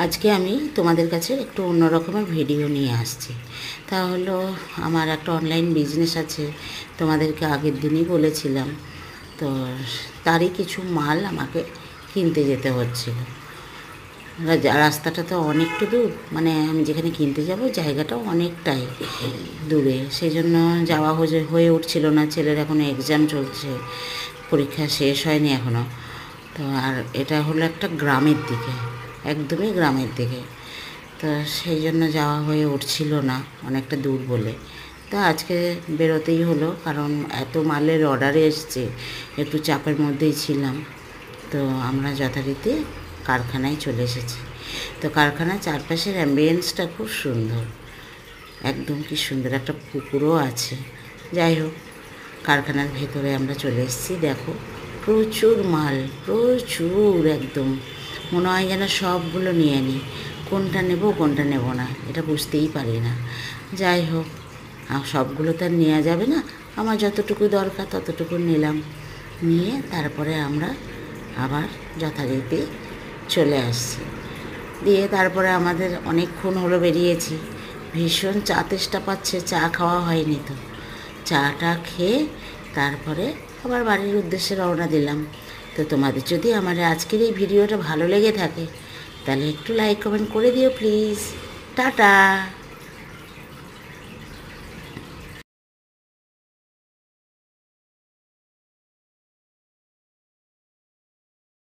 আজকে আমি তোমাদের কাছে একটু অন্য রকমের ভিডিও নিয়ে আসছি। তা হলো আমার একটা অনলাইন বিজনেস আছে, তোমাদেরকে আগের দিনই বলেছিলাম। তো তারই কিছু মাল আমাকে কিনতে যেতে হচ্ছিল। রাস্তাটা তো অনেকটা দূর, মানে আমি যেখানে কিনতে যাব জায়গাটাও অনেকটাই দূরে, সেই জন্য যাওয়া হয়ে উঠছিল না। ছেলের এখনও এক্সাম চলছে, পরীক্ষা শেষ হয়নি এখনও। তো আর এটা হলো একটা গ্রামের দিকে, একদমই গ্রামের দিকে। তো সেই জন্য যাওয়া হয়ে উঠছিল না, অনেকটা দূর বলে। তা আজকে বেরোতেই হলো, কারণ এত মালের অর্ডারে এসছে, একটু চাপের মধ্যেই ছিলাম। তো আমরা যথারীতি কারখানায় চলে এসেছি। তো কারখানার চারপাশের অ্যাম্বিয়েন্সটা খুব সুন্দর, একদম কি সুন্দর, একটা পুকুরও আছে। যাই হোক, কারখানার ভেতরে আমরা চলে এসেছি। দেখো, প্রচুর মাল, প্রচুর, একদম মনে হয় যেন সবগুলো নিয়ে নিই, কোনটা নেব কোনটা নেব না এটা বুঝতেই পারি না। যাই হোক, সবগুলো তো আর নেওয়া যাবে না, আমার যতটুকু দরকার ততটুকু নিলাম। নিয়ে তারপরে আমরা আবার যথারীতি চলে আসছি। দিয়ে তারপরে আমাদের অনেকক্ষণ হলো বেরিয়েছি, ভীষণ চা তেষ্টা পাচ্ছে, চা খাওয়া হয়নি। তো চাটা খেয়ে তারপরে আবার বাড়ির উদ্দেশ্যে রওনা দিলাম। তো তোমাদের যদি আমার আজকের এই ভিডিওটা ভালো লেগে থাকে তাহলে একটু লাইক কমেন্ট করে দিও প্লিজ। টাটা।